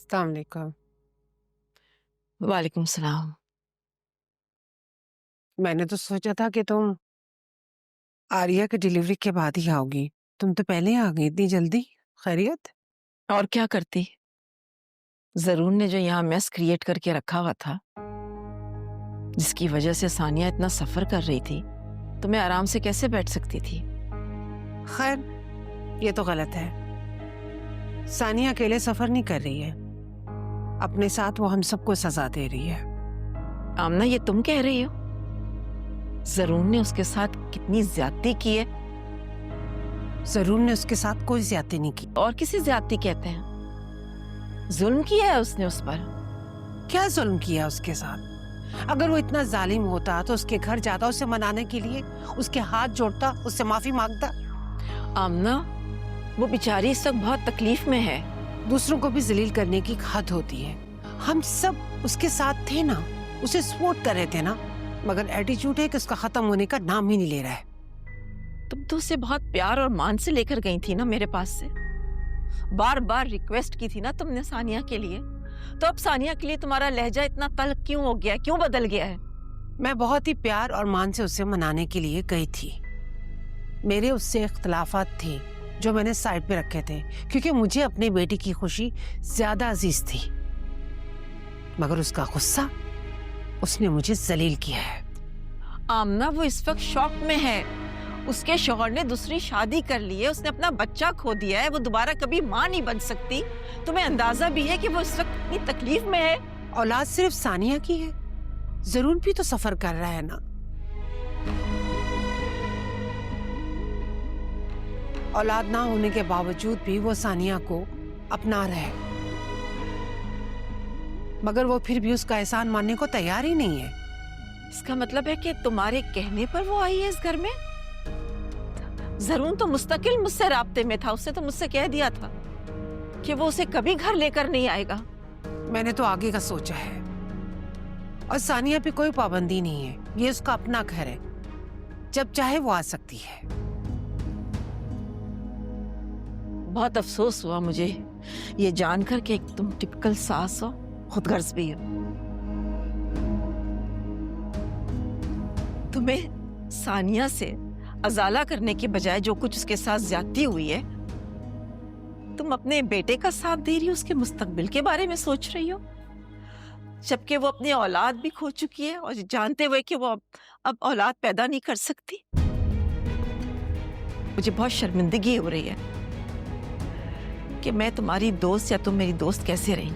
السلام علیکم. وعلیکم السلام. میں نے تو سوچا تھا کہ تم آریہ کی ڈیلیوری کے بعد ہی آؤ گی. تم تو پہلے ہی آ گئی اتنی جلدی. خیریت؟ اور کیا کرتی، زرون نے جو یہاں میس کریٹ کر کے رکھا ہوا تھا، جس کی وجہ سے ثانیہ اتنا سفر کر رہی تھی، تو میں آرام سے کیسے بیٹھ سکتی تھی؟ خیر یہ تو غلط ہے. ثانیہ اکیلے سفر نہیں کر رہی ہے، اپنے ساتھ وہ ہم سب کو سزا دے رہی ہے. آمنہ، یہ تم کہہ رہی ہو؟ زرون نے اس کے ساتھ کتنی زیادتی کی ہے. ضرور نے اس کے ساتھ کوئی زیادتی نہیں کی. اور کسی زیادتی کہتے ہیں؟ ظلم کیا ہے اس نے اس پر. کیا ظلم کیا اس کے ساتھ؟ اگر وہ اتنا ظالم ہوتا تو اس کے گھر جاتا، اسے منانے کے لیے اس کے ہاتھ جوڑتا، اس سے معافی مانگتا. آمنہ، وہ بیچاری اس وقت بہت تکلیف میں ہے. دوسروں کو بھی ذلیل کرنے کی ایک حد ہوتی ہے. ہم سب اس کے ساتھ تھے نا، اسے سپورٹ کر رہے تھے نا، مگر ایٹیچیوڈ ہے کہ اس کا ختم ہونے کا نام ہی نہیں لے رہا ہے. تم تو اسے بہت پیار اور مان سے لے کر گئی تھی نا میرے پاس سے. بار بار ریکویسٹ کی تھی نا تم نے ثانیہ کے لیے. تو اب ثانیہ کے لیے تمہارا لہجہ اتنا تلخ کیوں ہو گیا ہے؟ کیوں بدل گیا ہے؟ میں بہت ہی پیار اور مان سے اسے منانے کے لیے گئی تھی. میرے اس سے اختلافات تھے جو میں نے سائڈ پہ رکھے تھے، کیونکہ مجھے اپنی بیٹی کی خوشی زیادہ عزیز تھی. مگر اس کا غصہ، اس نے مجھے ذلیل کیا ہے. آمنہ، وہ اس وقت شوق میں ہے. اس کے شوہر نے دوسری شادی کر لی ہے، اس نے اپنا بچہ کھو دیا ہے، وہ دوبارہ کبھی ماں نہیں بن سکتی. تمہیں اندازہ بھی ہے کہ وہ اس وقت اتنی تکلیف میں ہے. اولاد صرف ثانیہ کی ہے، ضرور بھی تو سفر کر رہا ہے نا. اولاد نہ ہونے کے باوجود بھی وہ ثانیہ کو اپنا رہا ہے، مگر وہ پھر بھی اس کا احسان ماننے کو تیار ہی نہیں ہے. اس کا مطلب ہے کہ تمہارے کہنے پر وہ آئی ہے اس گھر میں؟ زرون تو مستقل مجھ سے رابطے میں تھا. اس نے تو مجھ سے کہہ دیا تھا کہ وہ اسے کبھی گھر لے کر نہیں آئے گا. میں نے تو آگے کا سوچا ہے، اور ثانیہ پہ کوئی پابندی نہیں ہے. یہ اس کا اپنا گھر ہے، جب چاہے وہ آ سکتی ہے. بہت افسوس ہوا مجھے یہ جان کر کہ تم ٹپکل ساس ہو، خود غرض بھی ہو. تمہیں ثانیہ سے ازالہ کرنے کے بجائے جو کچھ اس کے ساتھ زیادتی ہوئی ہے، تم اپنے بیٹے کا ساتھ دے رہی ہو، اس کے مستقبل کے بارے میں سوچ رہی ہو، جبکہ وہ اپنی اولاد بھی کھو چکی ہے، اور جانتے ہوئے کہ وہ اب اولاد پیدا نہیں کر سکتی. مجھے بہت شرمندگی ہو رہی ہے کہ میں تمہاری دوست یا تم میری دوست کیسے رہی.